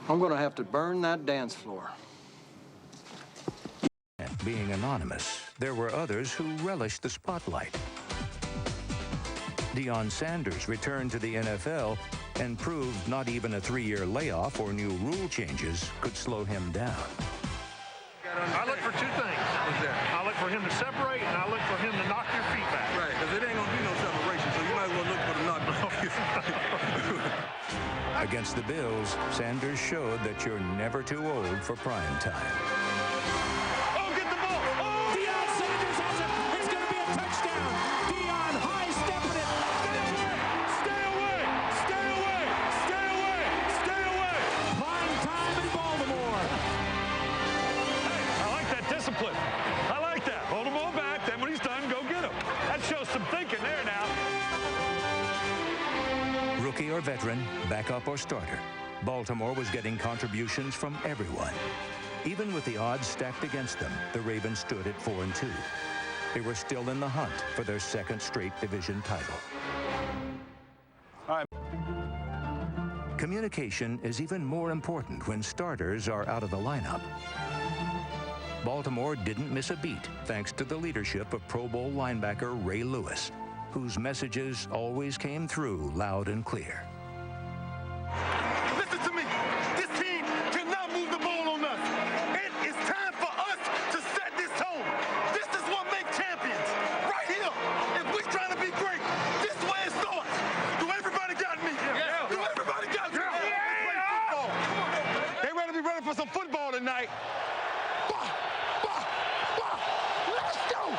I'm gonna have to burn that dance floor. Being anonymous, there were others who relished the spotlight. Deion Sanders returned to the NFL and proved not even a 3-year layoff or new rule changes could slow him down. I look for two things. What's that? I look for him to separate, and I look for him to knock your feet back. Right, because it ain't going to be no separation, so you might as well look for the knockback. Against the Bills, Sanders showed that you're never too old for prime time. Oh, get the ball! Oh! Deion Sanders has it. It's going to be a touchdown. Deion high-stepping it. Stay away! Stay away! Stay away! Stay away! Prime time in Baltimore. Hey, I like that discipline. I like that. Hold him all back, then when he's done, go get him. That shows some thinking there now. Rookie or veteran, backup or starter, Baltimore was getting contributions from everyone. Even with the odds stacked against them, the Ravens stood at 4-2. They were still in the hunt for their second straight division title. All right. Communication is even more important when starters are out of the lineup. Baltimore didn't miss a beat thanks to the leadership of Pro Bowl linebacker Ray Lewis, whose messages always came through loud and clear. Listen to me. This team cannot move the ball on us. It is time for us to set this tone. This is what makes champions. Right here. If we're trying to be great, this is where it starts. Do everybody got me? Yeah. Do everybody got me? Yeah. They ready to be ready for some football tonight. Let's go.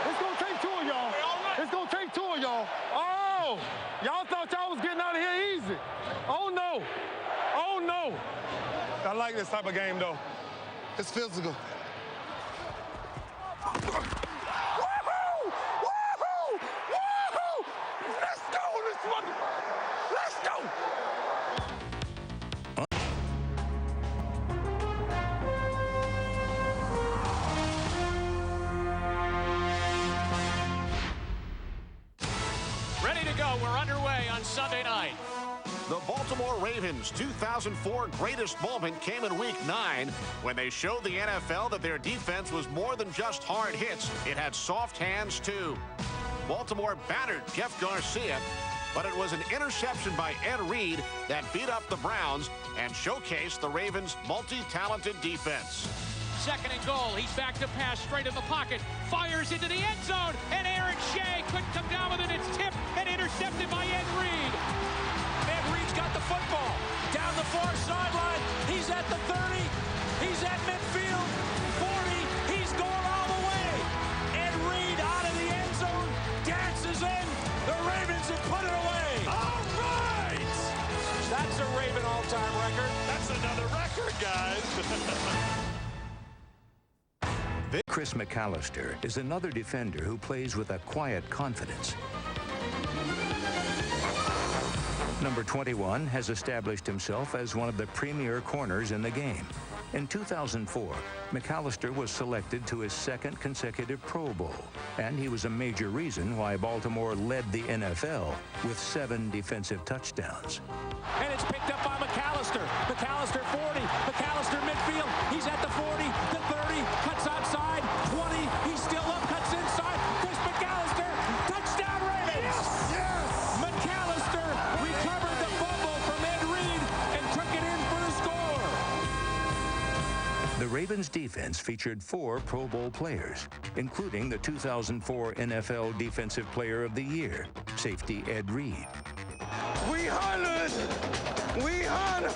It's going to take two of y'all. It's going to take two of y'all. Oh, y'all thought y'all was getting out of here easy. Oh, no. Oh, no. I like this type of game, though. It's physical. Woohoo! Woohoo! Woohoo! Let's go this one. Let's go. Ready to go. We're underway on Sunday night. The Baltimore Ravens' 2004 greatest moment came in Week 9 when they showed the NFL that their defense was more than just hard hits. It had soft hands, too. Baltimore battered Jeff Garcia, but it was an interception by Ed Reed that beat up the Browns and showcased the Ravens' multi-talented defense. Second and goal. He's back to pass straight in the pocket. Fires into the end zone. And Aaron Shea couldn't come down with it. It's tipped and intercepted by Ed Reed. Ed Reed's got the football. Down the far sideline. He's at the 30. He's at midfield. 40. He's going all the way. Ed Reed out of the end zone. Dances in. The Ravens have put it away. All right. That's a Raven all-time record. That's another record, guys. Chris McAllister is another defender who plays with a quiet confidence. Number 21 has established himself as one of the premier corners in the game. In 2004, McAllister was selected to his second consecutive Pro Bowl, and he was a major reason why Baltimore led the NFL with 7 defensive touchdowns. And it's picked up by McAllister. McAllister 40. McAllister midfield. He's at the 40, the 30, cuts outside, 20. He's still up, cuts inside. Chris McAllister, touchdown Ravens. Yes. McAllister recovered the fumble from Ed Reed and took it in for a score. The Ravens defense featured 4 Pro Bowl players, including the 2004 NFL Defensive Player of the Year, safety Ed Reed. We Holland! We Holland!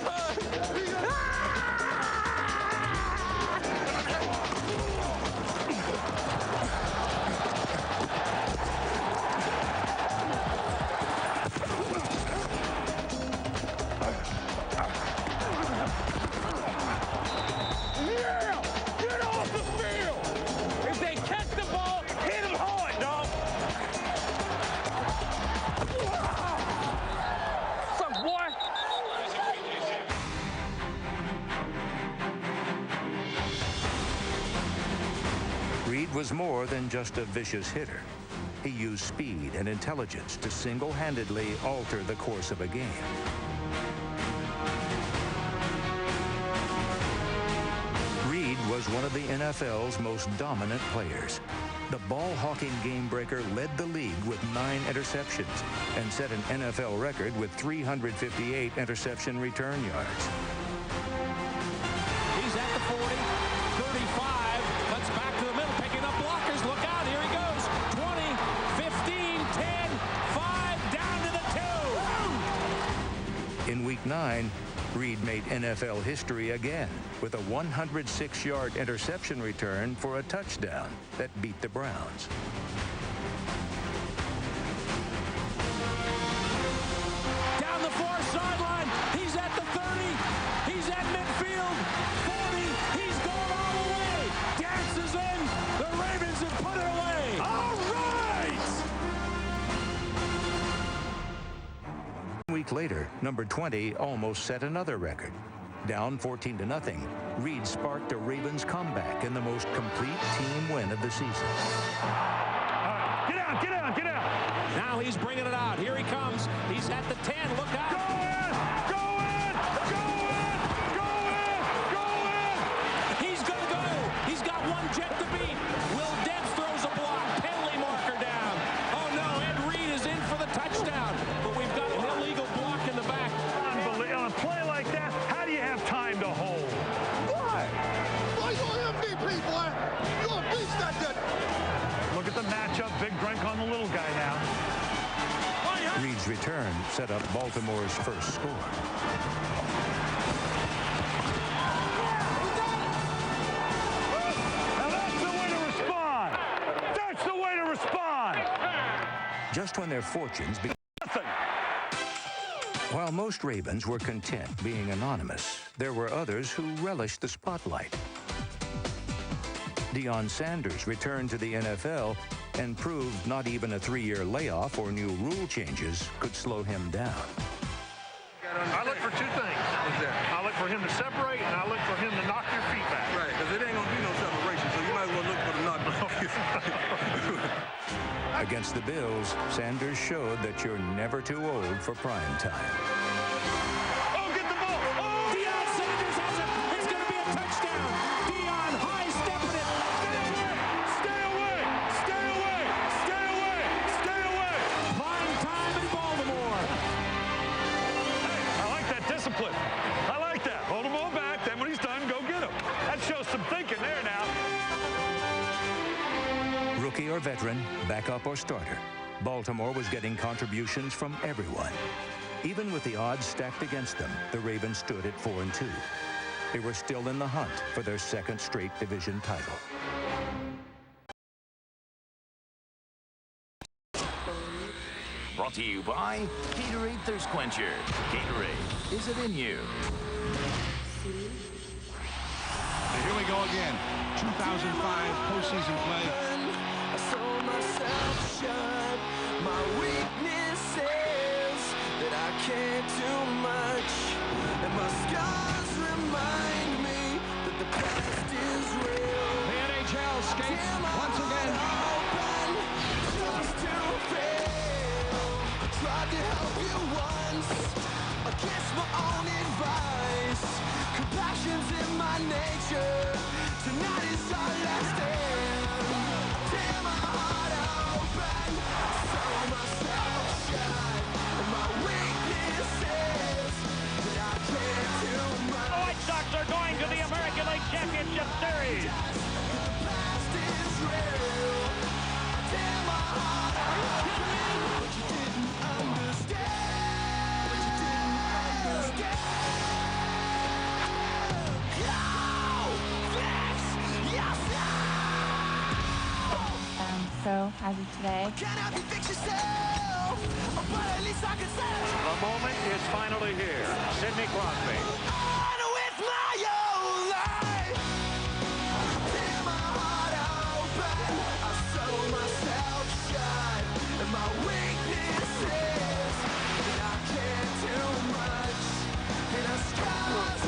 Yeah! Get off the field! If they catch the ball, hit them hard, dog! What's up, boy? Reed was more than just a vicious hitter. He used speed and intelligence to single-handedly alter the course of a game. Reed was one of the NFL's most dominant players. The ball-hawking game-breaker led the league with 9 interceptions and set an NFL record with 358 interception return yards. He's at the 40, 35, cuts back to the middle, picking up blockers. Look out, here he goes. 20, 15, 10, 5, down to the 2. In Week 9, Reed made NFL history again with a 106-yard interception return for a touchdown that beat the Browns. Down the far sideline, he's at the 30, he's at midfield, 40, he's going all the way, dances in, the Ravens have put it away. All right! A week later, number 20 almost set another record. Down 14-0, Reed sparked a Ravens comeback in the most complete team win of the season. Get out, get out, get out. Now he's bringing it out. Here he comes. He's at the 10. Look out. Go in, go in, go in, go in, go in. He's going to go. He's got one jet to beat. Will Debs throws a block. Penalty marker down. Oh, no. Ed Reed is in for the touchdown. But we've got an illegal block in the back. Unbelievable. On a play like that, how do you have time to hold? Why? Why you an MVP, boy? You a beast that good. Look at the matchup. Big drink on the little guy now. Reed's return set up Baltimore's first score. Now that's the way to respond. That's the way to respond. Just when their fortunes began. Nothing. While most Ravens were content being anonymous, there were others who relished the spotlight. Deion Sanders returned to the NFL and proved not even a 3-year layoff or new rule changes could slow him down. I look for 2 things. I look for him to separate, and I look for him to knock your feet back. Right, because it ain't going to be no separation, so you might as well look for the knock off your feet. Against the Bills, Sanders showed that you're never too old for prime time. Oh, get the ball. Oh, Deion Sanders has it. It's going to be a touchdown. Deion high stepping it. stay away. Stay away. Stay away. Stay away. Prime time in Baltimore. Hey, I like that discipline. I like that. Hold him all back. Then when he's done, go get him. That shows some thinking there now. Rookie or veteran, backup or starter, Baltimore was getting contributions from everyone. Even with the odds stacked against them, the Ravens stood at 4-2. They were still in the hunt for their 2nd straight division title. Brought to you by Gatorade Thirst Quencher. Gatorade, is it in you? And here we go again. 2005 postseason play. I saw myself shut. My weakness is that I can't do much. And my scars remind me that the past is real. The NHL skates once again. Open just to fail. Tried to help you once against my own advice. Compassion's in my nature. Tonight is our last stand. Tear my heart open, saw myself shut. And my weakness is that I can't do much. The White Sox are going to the American League Championship Series. The past is real. Tear my heart open, but you didn't understand. But you didn't understand. So, as of today, The moment is finally here. Sidney Crosby.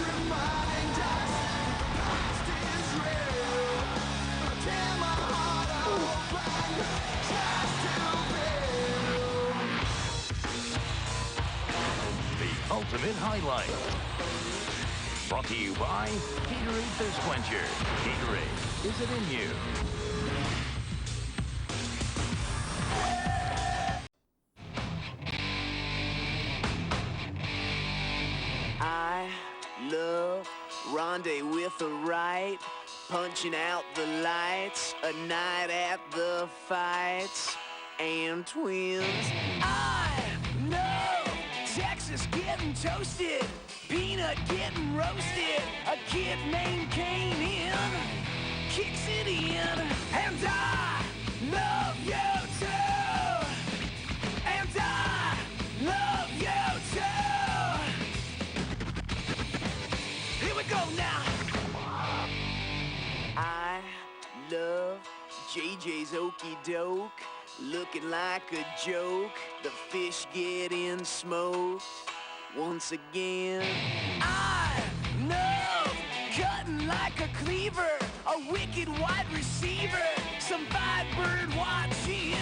Remind us the past is real. Tear my heart The ultimate highlight. Brought to you by Gatorade Thirst Quencher. Gatorade, is it in you? I love Rondé with the right, punching out the lights, a night at the fights, and twins. I love Texas getting toasted, peanut getting roasted, a kid named Kane kicks it in, and I love you too, and I love you too. Here we go now. I love JJ's okey doke, looking like a joke. The fish getting smoked once again. I love cutting like a cleaver, a wicked wide receiver, some bird watching,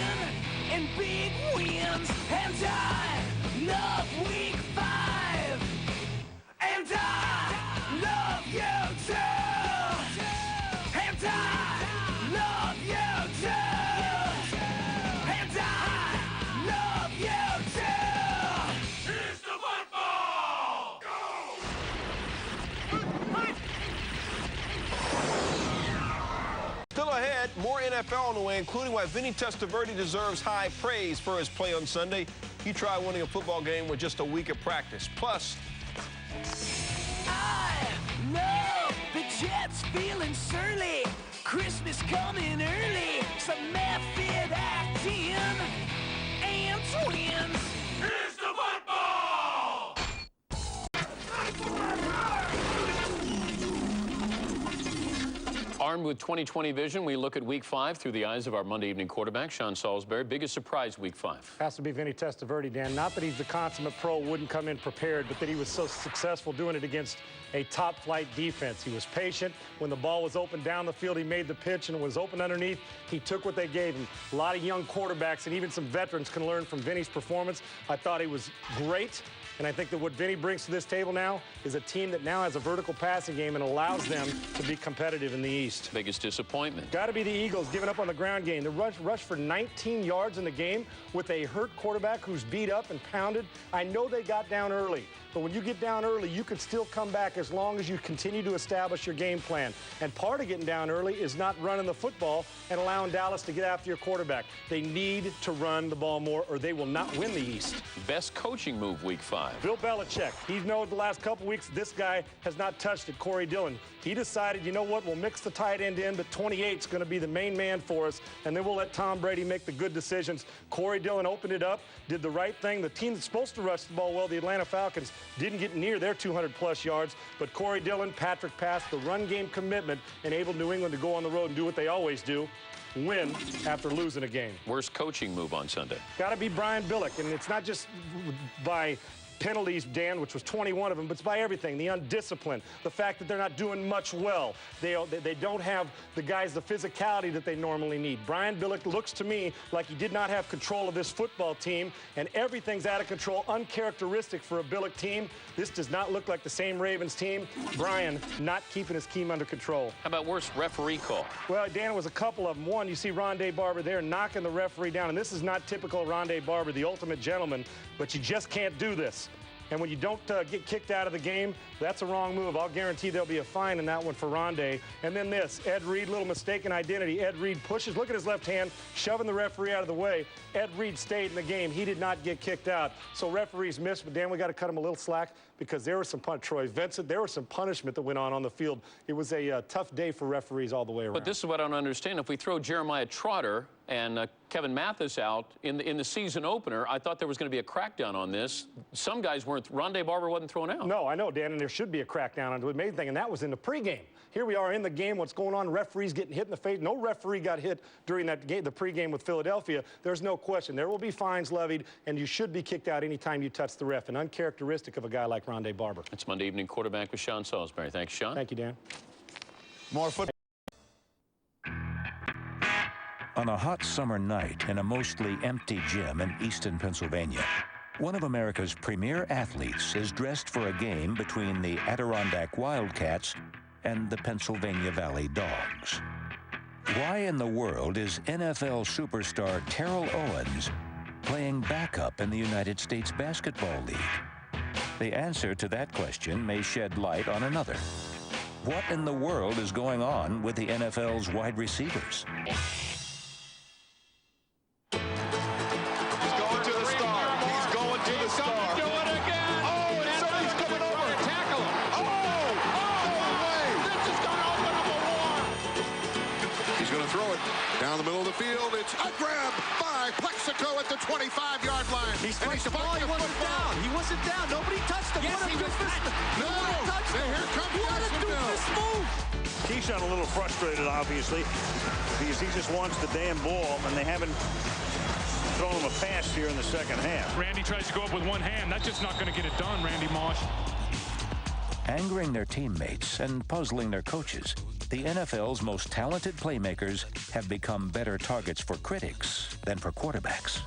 and big wins. And I love week 5, and I love you too, and I love you too, and I love you too. Here's the football! Still ahead, more NFL on the way, including why Vinny Testaverde deserves high praise for his play on Sunday. He tried winning a football game with just a week of practice. Plus, I know the Jets feeling surly. Christmas coming early. Some method acting and twins. Here's the football! Armed with 20/20 vision, we look at Week 5 through the eyes of our Monday evening quarterback, Sean Salisbury. Biggest surprise Week 5? Has to be Vinny Testaverde, Dan. Not that he's the consummate pro, wouldn't come in prepared, but that he was so successful doing it against a top-flight defense. He was patient. When the ball was open down the field, he made the pitch, and it was open underneath. He took what they gave him. A lot of young quarterbacks and even some veterans can learn from Vinny's performance. I thought he was great. And I think that what Vinny brings to this table now is a team that now has a vertical passing game and allows them to be competitive in the East. Biggest disappointment? Got to be the Eagles giving up on the ground game. The rush for 19 yards in the game with a hurt quarterback who's beat up and pounded. I know they got down early, but when you get down early, you can still come back as long as you continue to establish your game plan. And part of getting down early is not running the football and allowing Dallas to get after your quarterback. They need to run the ball more or they will not win the East. Best coaching move Week 5? Bill Belichick. He's known the last couple weeks this guy has not touched it, Corey Dillon. He decided, you know what, we'll mix the tight end in, but 28's going to be the main man for us, and then we'll let Tom Brady make the good decisions. Corey Dillon opened it up, did the right thing. The team that's supposed to rush the ball well, the Atlanta Falcons, didn't get near their 200-plus yards, but Corey Dillon, Patrick Pass, the run game commitment enabled New England to go on the road and do what they always do, win after losing a game. Worst coaching move on Sunday? Got to be Brian Billick, and it's not just by penalties, Dan, which was 21 of them, but it's by everything. The undisciplined, the fact that they're not doing much well. They don't have the guys, the physicality that they normally need. Brian Billick looks to me like he did not have control of this football team, and everything's out of control, uncharacteristic for a Billick team. This does not look like the same Ravens team. Brian not keeping his team under control. How about worst referee call? Well, Dan, it was a couple of them. One, you see Rondé Barber there knocking the referee down, and this is not typical Rondé Barber, the ultimate gentleman, but you just can't do this. And when you don't get kicked out of the game, that's a wrong move. I'll guarantee there'll be a fine in that one for Rondé. And then this, Ed Reed, little mistaken identity. Ed Reed pushes, look at his left hand, shoving the referee out of the way. Ed Reed stayed in the game. He did not get kicked out. So referees missed, but Dan, we got to cut him a little slack because there was some Troy Vincent, there was some punishment that went on the field. It was a tough day for referees all the way around. But this is what I don't understand. If we throw Jeremiah Trotter and Kevin Mathis out in the season opener, I thought there was going to be a crackdown on this. Some guys weren't. Rondé Barber wasn't thrown out. No, I know, Dan, and there should be a crackdown on the main thing, and that was in the pregame. Here we are in the game. What's going on? Referees getting hit in the face. No referee got hit during that game, the pregame with Philadelphia. There's no question. There will be fines levied, and you should be kicked out anytime you touch the ref, and uncharacteristic of a guy like Rondé Barber. It's Monday Evening Quarterback with Sean Salisbury. Thanks, Sean. Thank you, Dan. More football. On a hot summer night in a mostly empty gym in Easton, Pennsylvania, one of America's premier athletes is dressed for a game between the Adirondack Wildcats and the Pennsylvania Valley Dogs. Why in the world is NFL superstar Terrell Owens playing backup in the United States Basketball League? The answer to that question may shed light on another. What in the world is going on with the NFL's wide receivers? Down the middle of the field, it's a grab by Plexico at the 25-yard line. He strikes the ball, he wasn't down. He wasn't down. Nobody touched him. Yes, what a doofus. Nobody touched him. Here comes what a doofus move. Keyshawn a little frustrated, obviously, because he just wants the damn ball, and they haven't thrown him a pass here in the second half. Randy tries to go up with one hand. That's just not going to get it done, Randy Moss. Angering their teammates and puzzling their coaches, the NFL's most talented playmakers have become better targets for critics than for quarterbacks.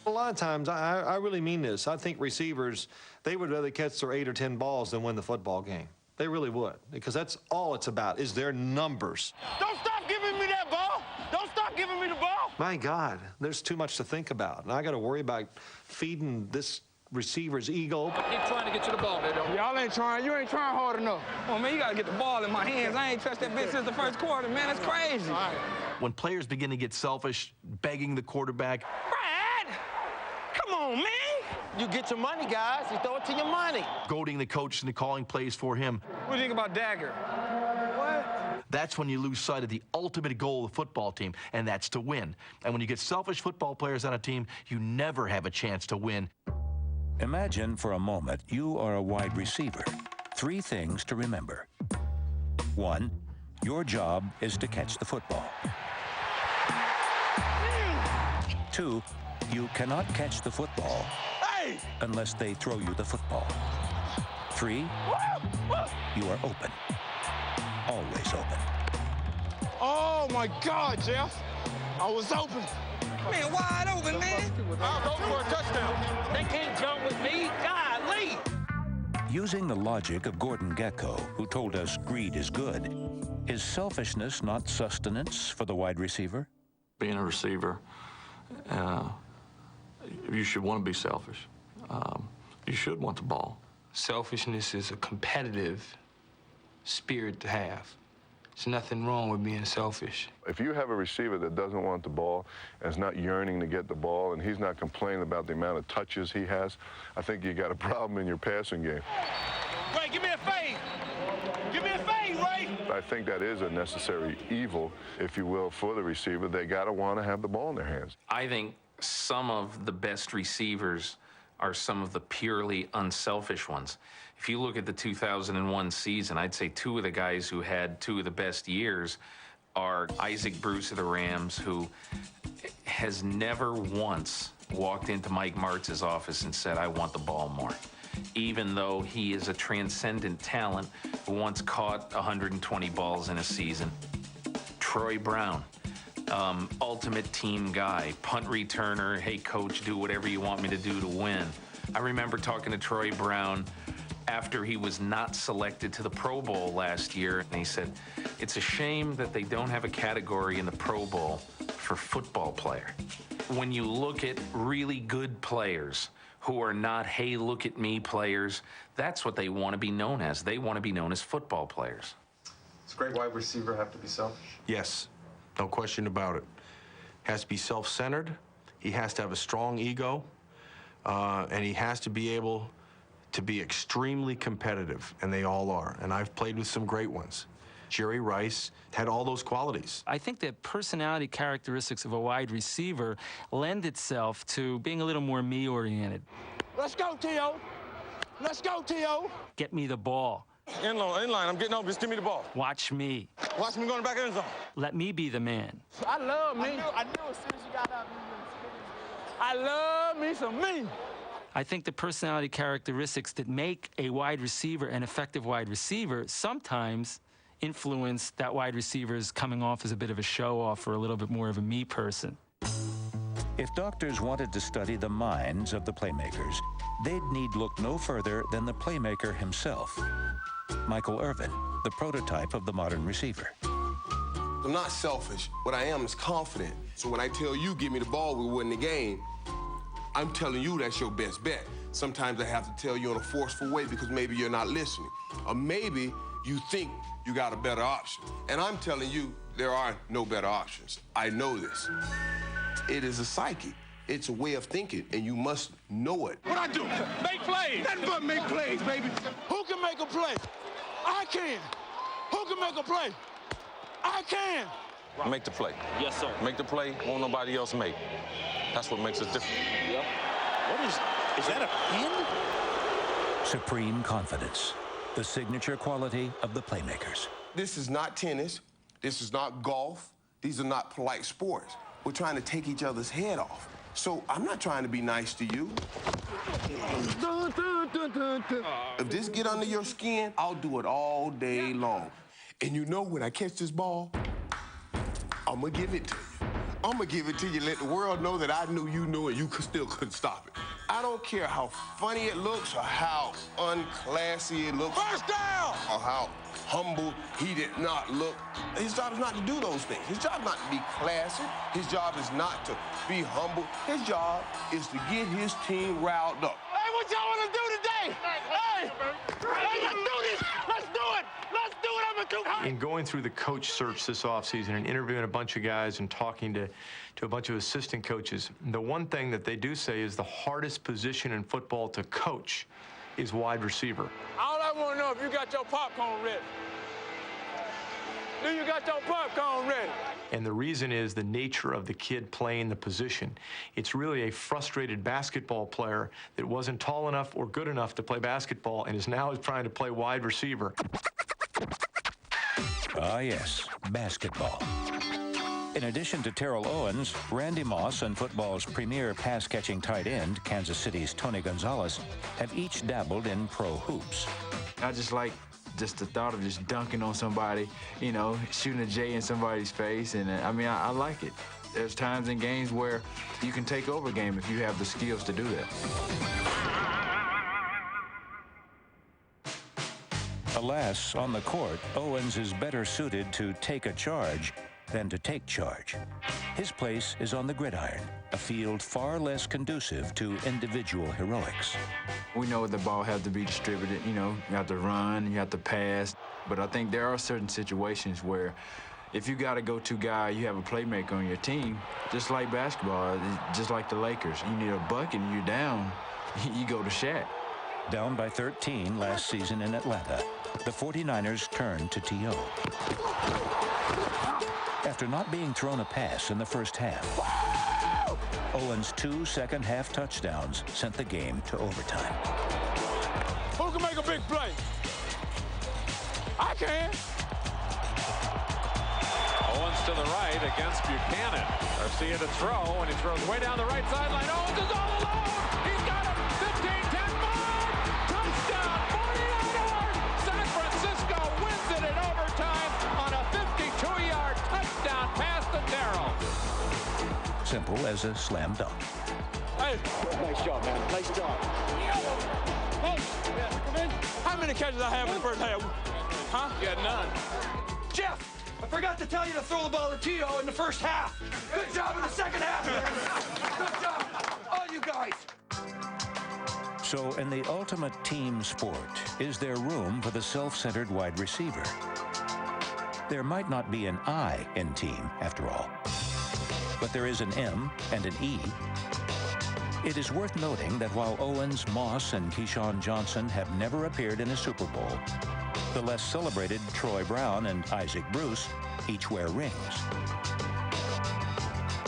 A lot of times, I really mean this. I think receivers, they would rather catch their 8 or 10 balls than win the football game. They really would, because that's all it's about, is their numbers. Don't stop giving me that ball. Don't stop giving me the ball. My God, there's too much to think about. And I got to worry about feeding this receiver's ego. Keep trying to get you the ball, there, though. Y'all ain't trying. You ain't trying hard enough. Oh, man, you got to get the ball in my hands. I ain't touched that bitch since the first quarter, man. That's crazy. When players begin to get selfish, begging the quarterback. Brad! Come on, man. You get your money, guys. You throw it to your money. Goading the coach into calling plays for him. What do you think about Dagger? What? That's when you lose sight of the ultimate goal of the football team, and that's to win. And when you get selfish football players on a team, you never have a chance to win. Imagine for a moment you are a wide receiver. 3 things to remember. 1, your job is to catch the football. 2, you cannot catch the football unless they throw you the football. 3, you are open. Always open. Oh, my God, Jeff. I was open. Man, wide open, man. I'll go for a touchdown. They can't jump with me. Golly. Using the logic of Gordon Gekko, who told us greed is good, is selfishness not sustenance for the wide receiver? Being a receiver, you should want to be selfish. You should want the ball. Selfishness is a competitive spirit to have. There's nothing wrong with being selfish. If you have a receiver that doesn't want the ball and is not yearning to get the ball and he's not complaining about the amount of touches he has, I think you got a problem in your passing game. Ray, give me a fade. Give me a fade, Ray. I think that is a necessary evil, if you will, for the receiver. They got to want to have the ball in their hands. I think some of the best receivers are some of the purely unselfish ones. If you look at the 2001 season, I'd say 2 of the guys who had 2 of the best years are Isaac Bruce of the Rams, who has never once walked into Mike Martz's office and said, I want the ball more. Even though he is a transcendent talent who once caught 120 balls in a season. Troy Brown, ultimate team guy, punt returner, hey coach, do whatever you want me to do to win. I remember talking to Troy Brown after he was not selected to the Pro Bowl last year, and he said, it's a shame that they don't have a category in the Pro Bowl for football player. When you look at really good players who are not, hey, look at me players, that's what they want to be known as. They want to be known as football players. Does a great wide receiver have to be selfish? Yes, no question about it. Has to be self-centered. He has to have a strong ego, and he has to be able to be extremely competitive, and they all are. And I've played with some great ones. Jerry Rice had all those qualities. I think the personality characteristics of a wide receiver lend itself to being a little more me-oriented. Let's go, T.O. Let's go, T.O. Get me the ball. In line, I'm getting over. Just give me the ball. Watch me. Watch me go in the back end zone. Let me be the man. I love me. I knew as soon as you got out, I love me some me. I think the personality characteristics that make a wide receiver an effective wide receiver sometimes influence that wide receiver is coming off as a bit of a show-off or a little bit more of a me person. If doctors wanted to study the minds of the playmakers, they'd need look no further than the playmaker himself, Michael Irvin, the prototype of the modern receiver. I'm not selfish. What I am is confident. So when I tell you, give me the ball, we win the game, I'm telling you that's your best bet. Sometimes I have to tell you in a forceful way because maybe you're not listening. Or maybe you think you got a better option. And I'm telling you, there are no better options. I know this. It is a psyche. It's a way of thinking, and you must know it. What I do? Make plays. Nothing but make plays, baby. Who can make a play? I can. Who can make a play? I can. Make the play. Yes, sir. Make the play, won't nobody else make. That's what makes us different. Yep. What is that a pin? Supreme confidence, the signature quality of the playmakers. This is not tennis. This is not golf. These are not polite sports. We're trying to take each other's head off. So I'm not trying to be nice to you. If this get under your skin, I'll do it all day long. And you know when I catch this ball, I'm gonna give it to you. I'm gonna give it to you, let the world know that I knew you knew and you still couldn't stop it. I don't care how funny it looks or how unclassy it looks. First down! Or how humble he did not look. His job is not to do those things. His job is not to be classy. His job is not to be humble. His job is to get his team riled up. Hey, what y'all want to do today? Hey, let's do this. Let's do it. Let's do it. I'm going to do it. In going through the coach search this offseason and interviewing a bunch of guys and talking to a bunch of assistant coaches, the one thing that they do say is the hardest position in football to coach is wide receiver. All I want to know if you got your popcorn ready. Do you got your popcorn ready? And the reason is the nature of the kid playing the position. It's really a frustrated basketball player that wasn't tall enough or good enough to play basketball and is now trying to play wide receiver. Ah, yes, basketball. In addition to Terrell Owens, Randy Moss and football's premier pass-catching tight end, Kansas City's Tony Gonzalez, have each dabbled in pro hoops. I just like the thought of just dunking on somebody, you know, shooting a J in somebody's face, and I mean, I like it. There's times in games where you can take over a game if you have the skills to do that. Alas, on the court, Owens is better suited to take a charge than to take charge. His place is on the gridiron, a field far less conducive to individual heroics. We know the ball has to be distributed, you know, you have to run, you have to pass, but I think there are certain situations where if you got a go-to guy, you have a playmaker on your team, just like basketball, just like the Lakers. You need a bucket and you're down, you go to Shaq. Down by 13 last season in Atlanta, the 49ers turned to T.O. After not being thrown a pass in the first half, Owens' 2 second-half touchdowns sent the game to overtime. Who can make a big play? I can. Owens to the right against Buchanan. Garcia to throw, and he throws way down the right sideline. Owens is all alone. He's got him. 15-10 more. Touchdown, 49ers. San Francisco wins it in overtime on a 52-yard touchdown pass to Darrell. Simple as a slam dunk. Hey, nice job, man. Nice job. Hey, come in. How many catches I have in the first half? Huh? You had none. Jeff, I forgot to tell you to throw the ball to T.O. in the first half. Good job in the second half. Good job, all you guys. So in the ultimate team sport, is there room for the self-centered wide receiver? There might not be an I in team, after all, but there is an M and an E. It is worth noting that while Owens, Moss, and Keyshawn Johnson have never appeared in a Super Bowl, the less celebrated Troy Brown and Isaac Bruce each wear rings.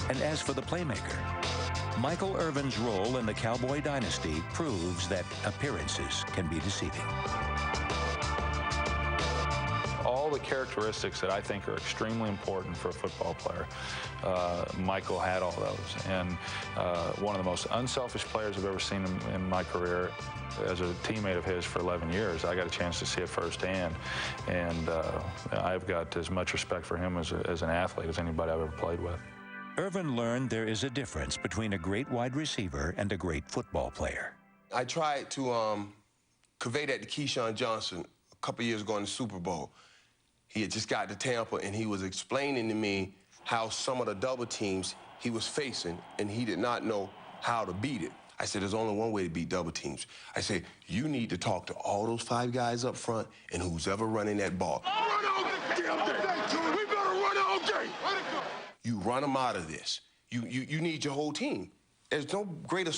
And as for the playmaker, Michael Irvin's role in the Cowboy dynasty proves that appearances can be deceiving. All the characteristics that I think are extremely important for a football player. Michael had all those. And one of the most unselfish players I've ever seen in my career. As a teammate of his for 11 years, I got a chance to see it firsthand. And I've got as much respect for him as an athlete as anybody I've ever played with. Irvin learned there is a difference between a great wide receiver and a great football player. I tried to convey that to Keyshawn Johnson a couple years ago in the Super Bowl. He had just got to Tampa, and he was explaining to me how some of the double teams he was facing, and he did not know how to beat it. I said, there's only one way to beat double teams. I said, you need to talk to all those 5 guys up front and who's ever running that ball. Run all damn day. We better run all day. You run them out of this. You need your whole team. There's no greater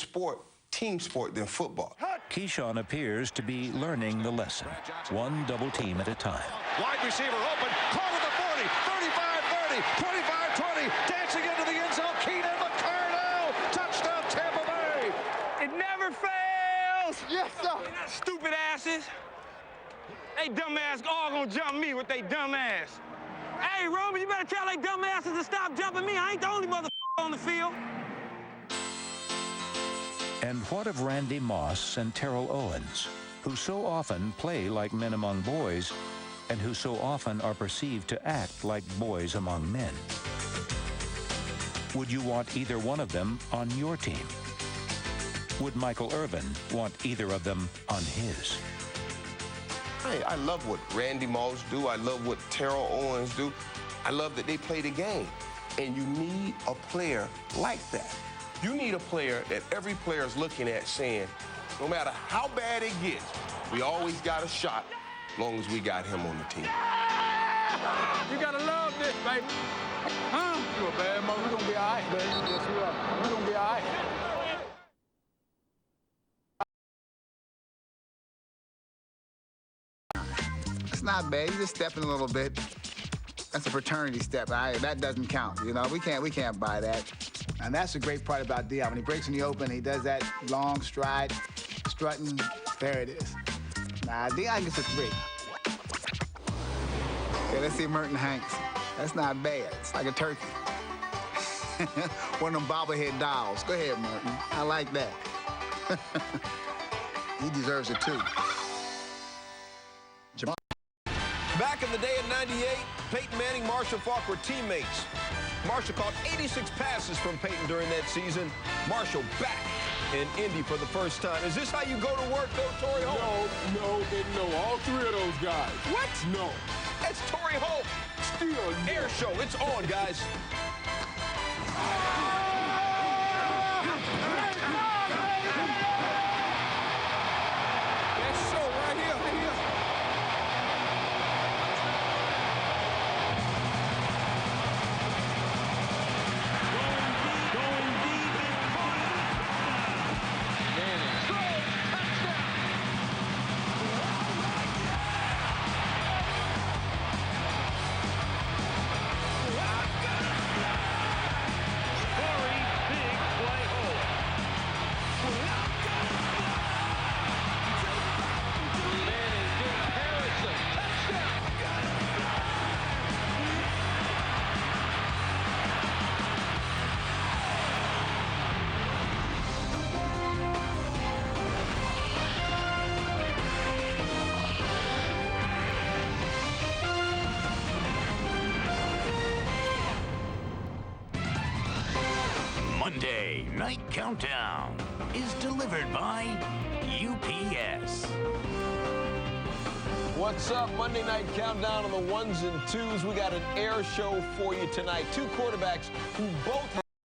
team sport than football. Keyshawn appears to be learning the lesson, one double team at a time. Wide receiver open, caught at the 40, 35-30, 25-20, dancing into the end zone, Keenan McCardell, touchdown Tampa Bay. It never fails. Yes, sir. Stupid asses. They dumbass all gonna jump me with they dumb ass. Hey, Roman, you better tell they dumb asses to stop jumping me. I ain't the only motherfucker on the field. And what of Randy Moss and Terrell Owens, who so often play like men among boys and who so often are perceived to act like boys among men? Would you want either one of them on your team? Would Michael Irvin want either of them on his? I love what Randy Moss do. I love what Terrell Owens do. I love that they play the game. And you need a player like that. You need a player that every player is looking at saying, no matter how bad it gets, we always got a shot as long as we got him on the team. You gotta love this, baby. Huh? You a bad mother. We're gonna be all right, baby. Yes, we are. We're gonna be all right. It's not bad. You just stepping a little bit. That's a fraternity step. That doesn't count. You know, we can't buy that. And that's the great part about Deion. When he breaks in the open, he does that long stride, strutting. There it is. Nah, Deion gets a 3. Okay, let's see Merton Hanks. That's not bad. It's like a turkey. One of them bobblehead dolls. Go ahead, Merton. I like that. He deserves it, too. Back in the day in '98, Peyton Manning, Marshall Faulk were teammates. Marshall caught 86 passes from Peyton during that season. Marshall back in Indy for the first time. Is this how you go to work, though, Torrey Holt? No. All 3 of those guys. What? No. That's Torrey Holt. Still no. Air show. It's on, guys. That's show right here. Monday Night Countdown is delivered by UPS. What's up? Monday Night Countdown on the 1s and 2s. We got an air show for you tonight. 2 quarterbacks who both